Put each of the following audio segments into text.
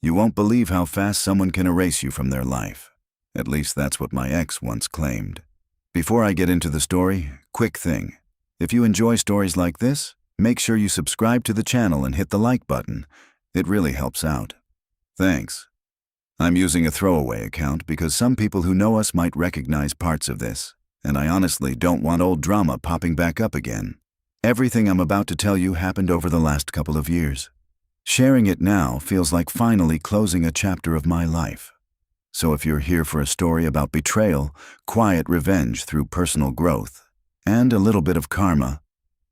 You won't believe how fast someone can erase you from their life. At least that's what my ex once claimed. Before I get into the story, quick thing. If you enjoy stories like this, make sure you subscribe to the channel and hit the like button. It really helps out. Thanks. I'm using a throwaway account because some people who know us might recognize parts of this, and I honestly don't want old drama popping back up again. Everything I'm about to tell you happened over the last couple of years. Sharing it now feels like finally closing a chapter of my life. So if you're here for a story about betrayal, quiet revenge through personal growth, and a little bit of karma,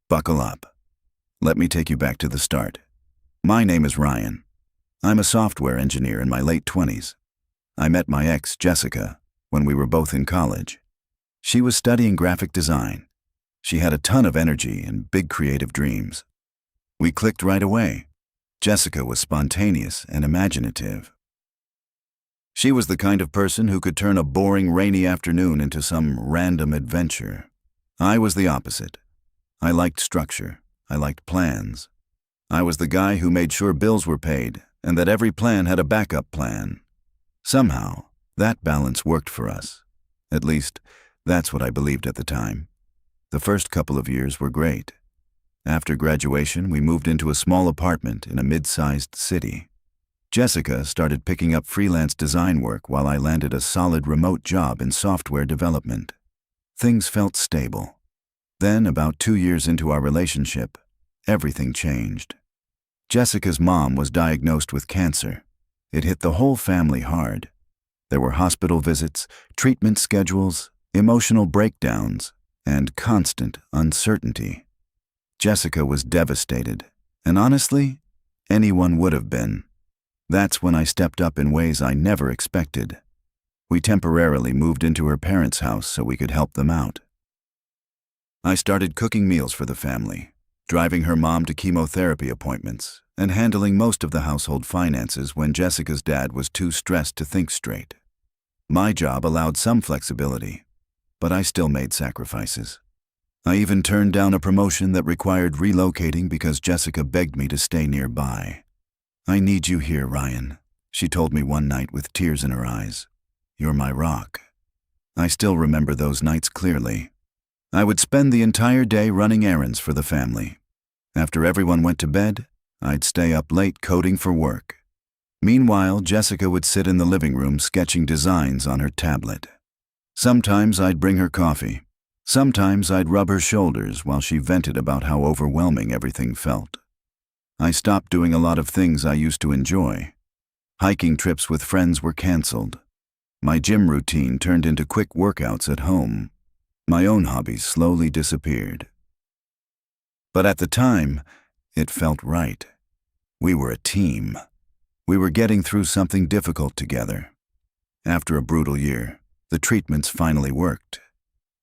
buckle up. Let me take you back to the start. My name is Ryan. I'm a software engineer in my late 20s. I met my ex, Jessica, when we were both in college. She was studying graphic design. She had a ton of energy and big creative dreams. We clicked right away. Jessica was spontaneous and imaginative. She was the kind of person who could turn a boring rainy afternoon into some random adventure. I was the opposite. I liked structure. I liked plans. I was the guy who made sure bills were paid and that every plan had a backup plan. Somehow, that balance worked for us. At least, that's what I believed at the time. The first couple of years were great. After graduation, we moved into a small apartment in a mid-sized city. Jessica started picking up freelance design work while I landed a solid remote job in software development. Things felt stable. Then, about 2 years into our relationship, everything changed. Jessica's mom was diagnosed with cancer. It hit the whole family hard. There were hospital visits, treatment schedules, emotional breakdowns, and constant uncertainty. Jessica was devastated, and honestly, anyone would have been. That's when I stepped up in ways I never expected. We temporarily moved into her parents' house so we could help them out. I started cooking meals for the family, driving her mom to chemotherapy appointments, and handling most of the household finances when Jessica's dad was too stressed to think straight. My job allowed some flexibility, but I still made sacrifices. I even turned down a promotion that required relocating because Jessica begged me to stay nearby. "I need you here, Ryan," she told me one night with tears in her eyes. "You're my rock." I still remember those nights clearly. I would spend the entire day running errands for the family. After everyone went to bed, I'd stay up late coding for work. Meanwhile, Jessica would sit in the living room sketching designs on her tablet. Sometimes I'd bring her coffee. Sometimes I'd rub her shoulders while she vented about how overwhelming everything felt. I stopped doing a lot of things I used to enjoy. Hiking trips with friends were canceled. My gym routine turned into quick workouts at home. My own hobbies slowly disappeared. But at the time, it felt right. We were a team. We were getting through something difficult together. After a brutal year, the treatments finally worked.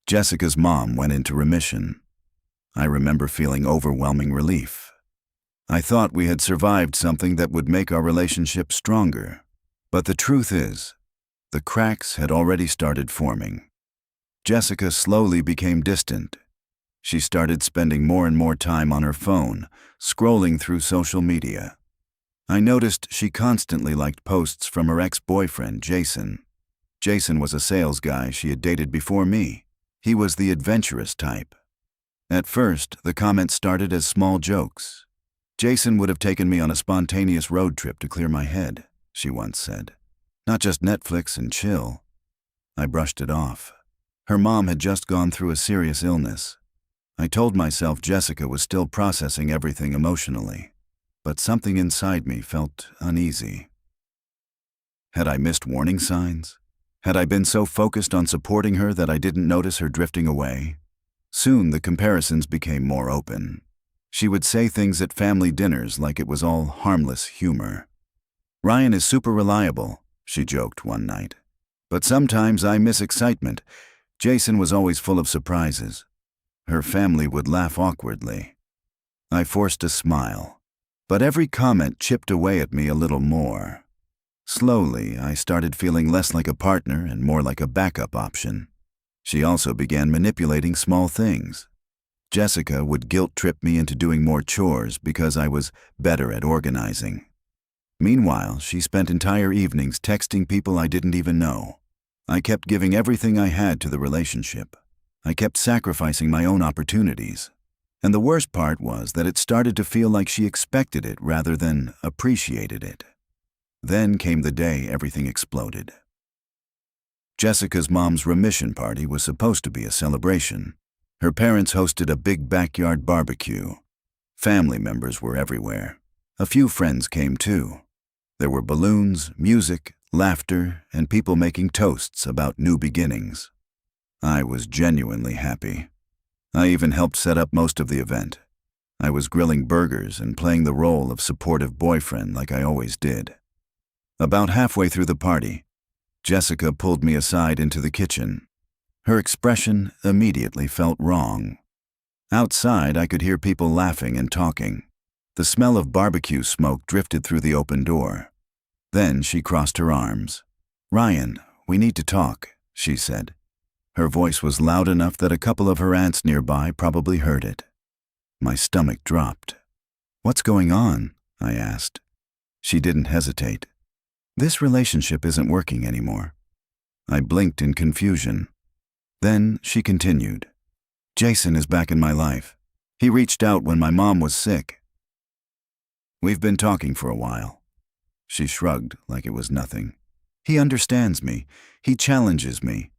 Jessica's mom went into remission. I remember feeling overwhelming relief. I thought we had survived something that would make our relationship stronger. But the truth is, the cracks had already started forming. Jessica slowly became distant. She started spending more and more time on her phone, scrolling through social media. I noticed she constantly liked posts from her ex-boyfriend, Jason. Jason was a sales guy she had dated before me. He was the adventurous type. At first, the comments started as small jokes. "Jason would have taken me on a spontaneous road trip to clear my head," she once said. "Not just Netflix and chill." I brushed it off. Her mom had just gone through a serious illness. I told myself Jessica was still processing everything emotionally, but something inside me felt uneasy. Had I missed warning signs? Had I been so focused on supporting her that I didn't notice her drifting away? Soon the comparisons became more open. She would say things at family dinners like it was all harmless humor. "Ryan is super reliable," she joked one night. "But sometimes I miss excitement. Jason was always full of surprises." Her family would laugh awkwardly. I forced a smile, but every comment chipped away at me a little more. Slowly, I started feeling less like a partner and more like a backup option. She also began manipulating small things. Jessica would guilt-trip me into doing more chores because I was better at organizing. Meanwhile, she spent entire evenings texting people I didn't even know. I kept giving everything I had to the relationship. I kept sacrificing my own opportunities. And the worst part was that it started to feel like she expected it rather than appreciated it. Then came the day everything exploded. Jessica's mom's remission party was supposed to be a celebration. Her parents hosted a big backyard barbecue. Family members were everywhere. A few friends came too. There were balloons, music, laughter, and people making toasts about new beginnings. I was genuinely happy. I even helped set up most of the event. I was grilling burgers and playing the role of supportive boyfriend like I always did. About halfway through the party, Jessica pulled me aside into the kitchen. Her expression immediately felt wrong. Outside, I could hear people laughing and talking. The smell of barbecue smoke drifted through the open door. Then she crossed her arms. "Ryan, we need to talk," she said. Her voice was loud enough that a couple of her aunts nearby probably heard it. My stomach dropped. "What's going on?" I asked. She didn't hesitate. "This relationship isn't working anymore." I blinked in confusion. Then she continued. "Jason is back in my life. He reached out when my mom was sick. We've been talking for a while." She shrugged like it was nothing. "He understands me. He challenges me."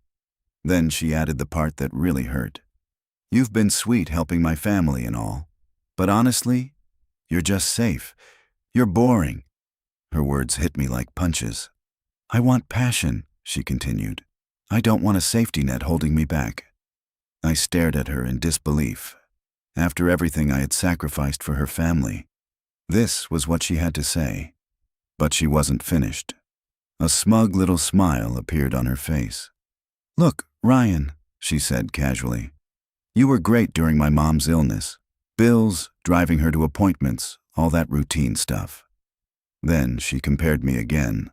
Then she added the part that really hurt. "You've been sweet helping my family and all. But honestly, you're just safe. You're boring." Her words hit me like punches. "I want passion," she continued. "I don't want a safety net holding me back." I stared at her in disbelief. After everything I had sacrificed for her family, this was what she had to say. But she wasn't finished. A smug little smile appeared on her face. "Look, Ryan," she said casually. "You were great during my mom's illness. Bills, driving her to appointments, all that routine stuff." Then she compared me again.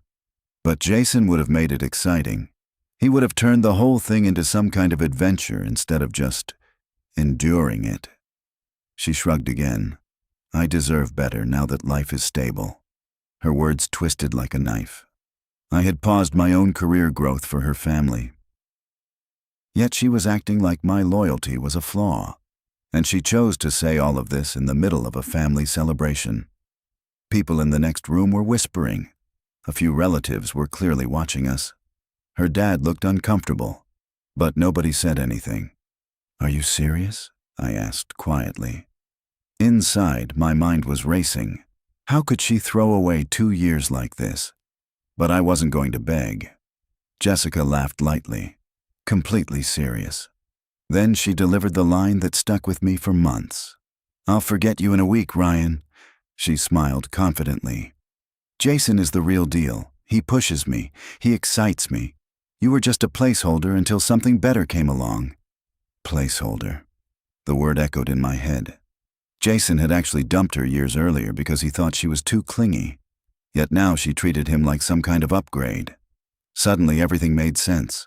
"But Jason would have made it exciting. He would have turned the whole thing into some kind of adventure instead of just enduring it." She shrugged again. "I deserve better now that life is stable." Her words twisted like a knife. I had paused my own career growth for her family. Yet she was acting like my loyalty was a flaw. And she chose to say all of this in the middle of a family celebration. People in the next room were whispering. A few relatives were clearly watching us. Her dad looked uncomfortable, but nobody said anything. "Are you serious?" I asked quietly. Inside, my mind was racing. How could she throw away 2 years like this? But I wasn't going to beg. Jessica laughed lightly, completely serious. Then she delivered the line that stuck with me for months. "I'll forget you in a week, Ryan." She smiled confidently. "Jason is the real deal. He pushes me. He excites me. You were just a placeholder until something better came along." Placeholder. The word echoed in my head. Jason had actually dumped her years earlier because he thought she was too clingy. Yet now she treated him like some kind of upgrade. Suddenly everything made sense.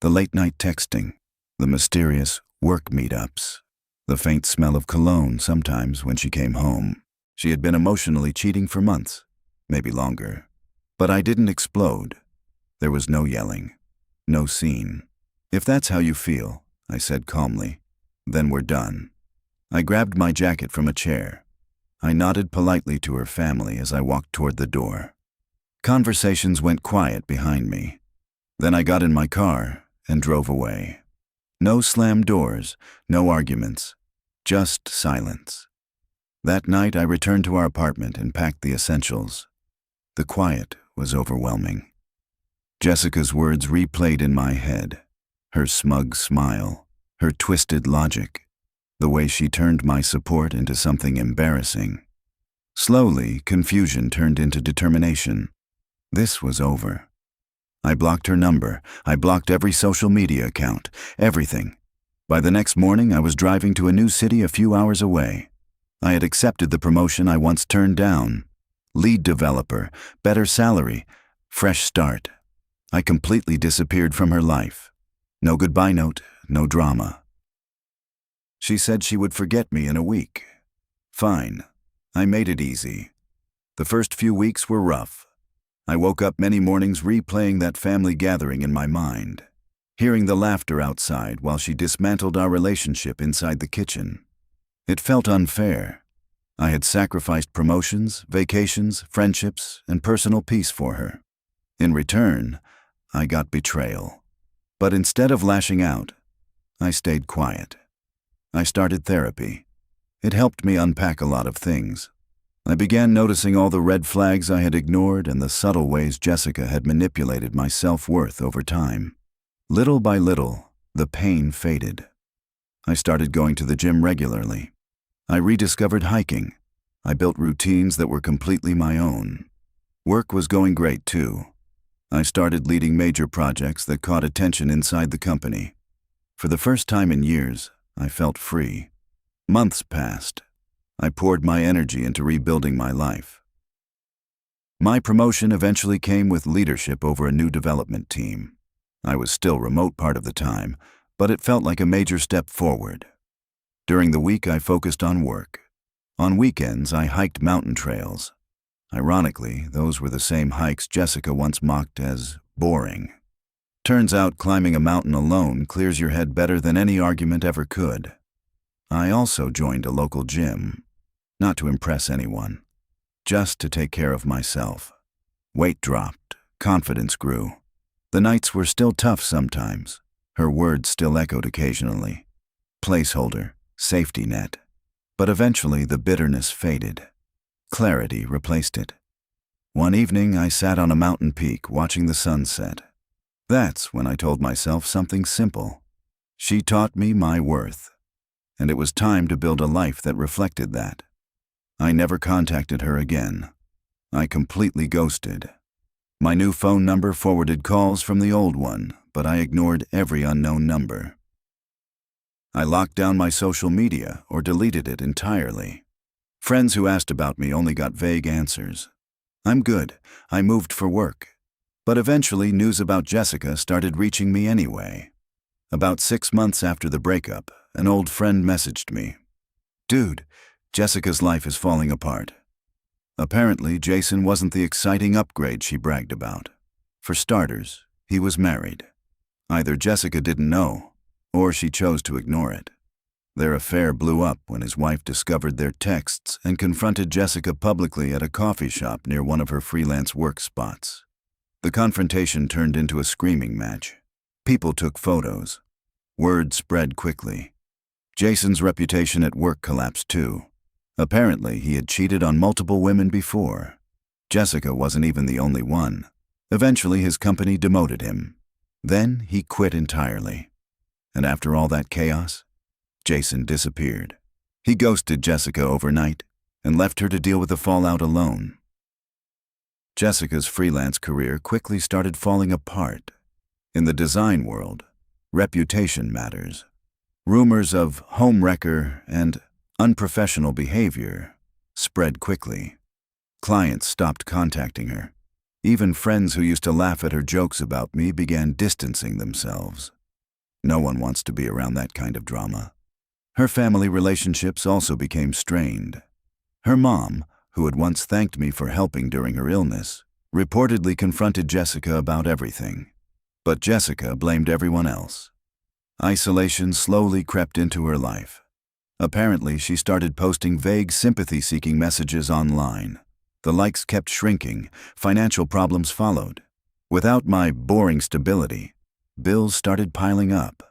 The late-night texting, the mysterious work meetups, the faint smell of cologne sometimes when she came home. She had been emotionally cheating for months, maybe longer. But I didn't explode. There was no yelling, no scene. "If that's how you feel," I said calmly, "then we're done." I grabbed my jacket from a chair. I nodded politely to her family as I walked toward the door. Conversations went quiet behind me. Then I got in my car and drove away. No slammed doors, no arguments, just silence. That night I returned to our apartment and packed the essentials. The quiet was overwhelming. Jessica's words replayed in my head. Her smug smile, her twisted logic, the way she turned my support into something embarrassing. Slowly, confusion turned into determination. This was over. I blocked her number. I blocked every social media account, everything. By the next morning, I was driving to a new city a few hours away. I had accepted the promotion I once turned down. Lead developer, better salary, fresh start. I completely disappeared from her life. No goodbye note, no drama. She said she would forget me in a week. Fine. I made it easy. The first few weeks were rough. I woke up many mornings replaying that family gathering in my mind, hearing the laughter outside while she dismantled our relationship inside the kitchen. It felt unfair. I had sacrificed promotions, vacations, friendships, and personal peace for her. In return, I got betrayal. But instead of lashing out, I stayed quiet. I started therapy. It helped me unpack a lot of things. I began noticing all the red flags I had ignored and the subtle ways Jessica had manipulated my self-worth over time. Little by little, the pain faded. I started going to the gym regularly. I rediscovered hiking. I built routines that were completely my own. Work was going great too. I started leading major projects that caught attention inside the company. For the first time in years, I felt free. Months passed. I poured my energy into rebuilding my life. My promotion eventually came with leadership over a new development team. I was still remote part of the time, but it felt like a major step forward. During the week, I focused on work. On weekends, I hiked mountain trails. Ironically, those were the same hikes Jessica once mocked as boring. Turns out climbing a mountain alone clears your head better than any argument ever could. I also joined a local gym, not to impress anyone, just to take care of myself. Weight dropped, confidence grew. The nights were still tough sometimes. Her words still echoed occasionally. Placeholder, safety net. But eventually the bitterness faded. Clarity replaced it. One evening I sat on a mountain peak watching the sunset. That's when I told myself something simple. She taught me my worth. And it was time to build a life that reflected that. I never contacted her again. I completely ghosted. My new phone number forwarded calls from the old one, but I ignored every unknown number. I locked down my social media or deleted it entirely. Friends who asked about me only got vague answers. I'm good. I moved for work. But eventually news about Jessica started reaching me anyway. About 6 months after the breakup, an old friend messaged me. Dude, Jessica's life is falling apart. Apparently, Jason wasn't the exciting upgrade she bragged about. For starters, he was married. Either Jessica didn't know, or she chose to ignore it. Their affair blew up when his wife discovered their texts and confronted Jessica publicly at a coffee shop near one of her freelance work spots. The confrontation turned into a screaming match. People took photos. Word spread quickly. Jason's reputation at work collapsed too. Apparently, he had cheated on multiple women before. Jessica wasn't even the only one. Eventually, his company demoted him. Then he quit entirely. And after all that chaos, Jason disappeared. He ghosted Jessica overnight and left her to deal with the fallout alone. Jessica's freelance career quickly started falling apart. In the design world, reputation matters. Rumors of homewrecker and unprofessional behavior spread quickly. Clients stopped contacting her. Even friends who used to laugh at her jokes about me began distancing themselves. No one wants to be around that kind of drama. Her family relationships also became strained. Her mom, who had once thanked me for helping during her illness, reportedly confronted Jessica about everything. But Jessica blamed everyone else. Isolation slowly crept into her life. Apparently, she started posting vague sympathy-seeking messages online. The likes kept shrinking, financial problems followed. Without my boring stability, bills started piling up.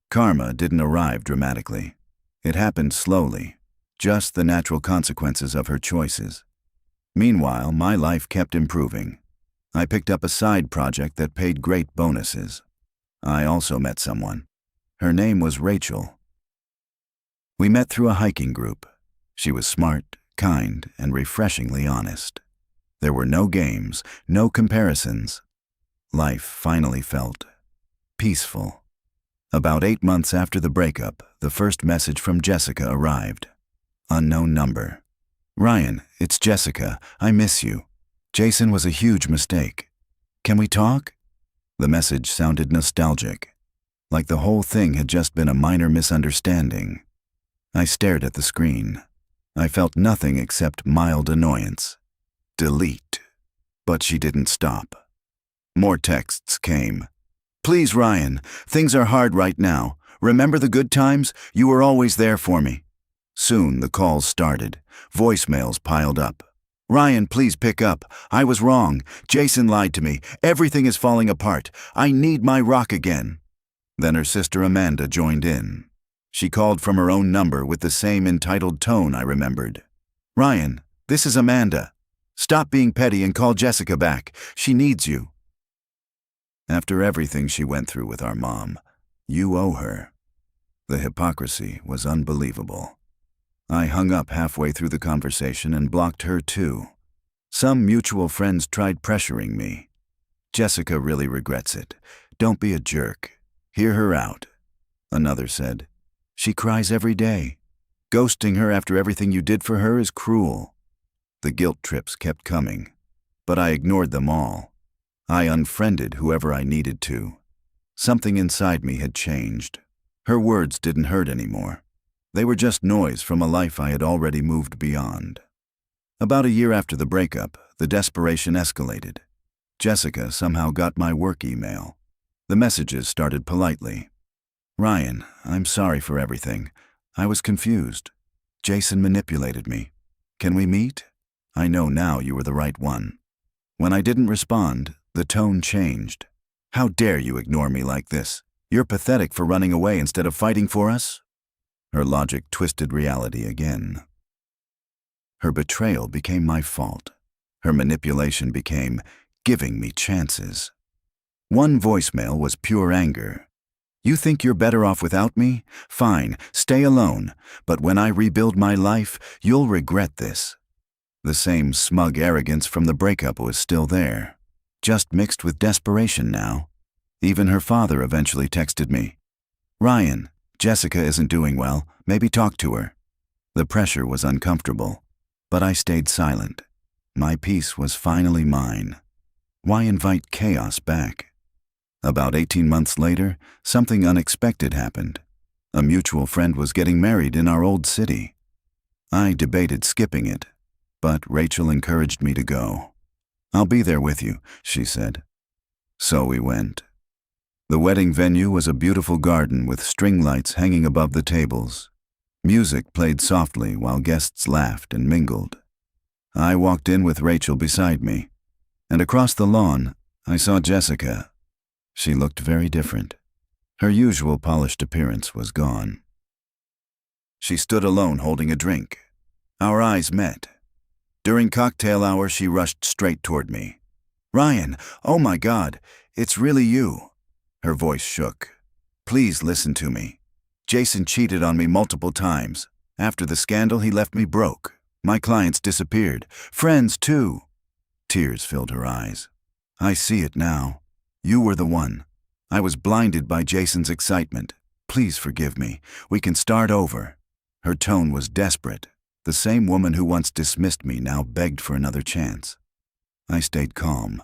Karma didn't arrive dramatically. It happened slowly, just the natural consequences of her choices. Meanwhile, my life kept improving. I picked up a side project that paid great bonuses. I also met someone. Her name was Rachel. We met through a hiking group. She was smart, kind, and refreshingly honest. There were no games, no comparisons. Life finally felt peaceful. About 8 months after the breakup, the first message from Jessica arrived. Unknown number. Ryan, it's Jessica. I miss you. Jason was a huge mistake. Can we talk? The message sounded nostalgic, like the whole thing had just been a minor misunderstanding. I stared at the screen. I felt nothing except mild annoyance. delete. But she didn't stop. More texts came. Please, Ryan, things are hard right now. Remember the good times? You were always there for me. Soon the calls started. Voicemails piled up. Ryan, please pick up. I was wrong. Jason lied to me. Everything is falling apart. I need my rock again. Then her sister Amanda joined in. She called from her own number with the same entitled tone I remembered. Ryan, this is Amanda. Stop being petty and call Jessica back. She needs you. After everything she went through with our mom, you owe her. The hypocrisy was unbelievable. I hung up halfway through the conversation and blocked her too. Some mutual friends tried pressuring me. Jessica really regrets it. Don't be a jerk. Hear her out. Another said, she cries every day. Ghosting her after everything you did for her is cruel. The guilt trips kept coming, but I ignored them all. I unfriended whoever I needed to. Something inside me had changed. Her words didn't hurt anymore. They were just noise from a life I had already moved beyond. About a year after the breakup, the desperation escalated. Jessica somehow got my work email. The messages started politely. Ryan, I'm sorry for everything. I was confused. Jason manipulated me. Can we meet? I know now you were the right one. When I didn't respond, the tone changed. How dare you ignore me like this? You're pathetic for running away instead of fighting for us? Her logic twisted reality again. Her betrayal became my fault. Her manipulation became giving me chances. One voicemail was pure anger. You think you're better off without me? Fine, stay alone. But when I rebuild my life, you'll regret this. The same smug arrogance from the breakup was still there, just mixed with desperation now. Even her father eventually texted me. Ryan, Jessica isn't doing well. Maybe talk to her. The pressure was uncomfortable, but I stayed silent. My peace was finally mine. Why invite chaos back? About 18 months later, something unexpected happened. A mutual friend was getting married in our old city. I debated skipping it, but Rachel encouraged me to go. I'll be there with you, she said. So we went. The wedding venue was a beautiful garden with string lights hanging above the tables. Music played softly while guests laughed and mingled. I walked in with Rachel beside me, and across the lawn, I saw Jessica. She looked very different. Her usual polished appearance was gone. She stood alone holding a drink. Our eyes met. During cocktail hour, she rushed straight toward me. Ryan, oh my God, it's really you. Her voice shook. Please listen to me. Jason cheated on me multiple times. After the scandal, he left me broke. My clients disappeared. Friends, too. Tears filled her eyes. I see it now. You were the one. I was blinded by Jason's excitement. Please forgive me. We can start over. Her tone was desperate. The same woman who once dismissed me now begged for another chance. I stayed calm.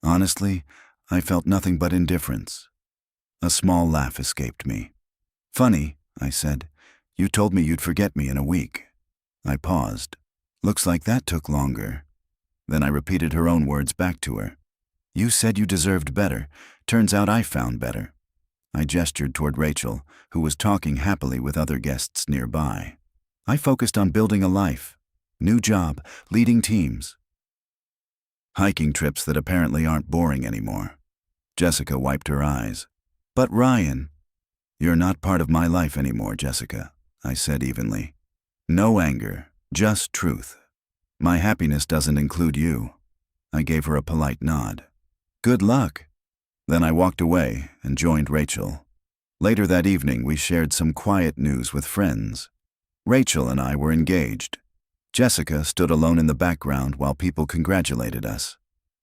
Honestly, I felt nothing but indifference. A small laugh escaped me. Funny, I said. You told me you'd forget me in a week. I paused. Looks like that took longer. Then I repeated her own words back to her. You said you deserved better. Turns out I found better. I gestured toward Rachel, who was talking happily with other guests nearby. I focused on building a life. New job, leading teams. Hiking trips that apparently aren't boring anymore. Jessica wiped her eyes. But Ryan, you're not part of my life anymore, Jessica, I said evenly. No anger, just truth. My happiness doesn't include you. I gave her a polite nod. Good luck. Then I walked away and joined Rachel. Later that evening, we shared some quiet news with friends. Rachel and I were engaged. Jessica stood alone in the background while people congratulated us.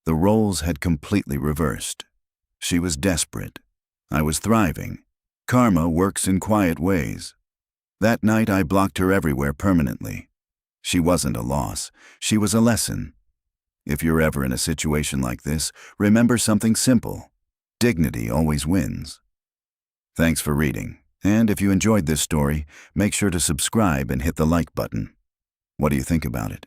The roles had completely reversed. She was desperate. I was thriving. Karma works in quiet ways. That night, I blocked her everywhere permanently. She wasn't a loss. She was a lesson. If you're ever in a situation like this, remember something simple. Dignity always wins. Thanks for reading. And if you enjoyed this story, make sure to subscribe and hit the like button. What do you think about it?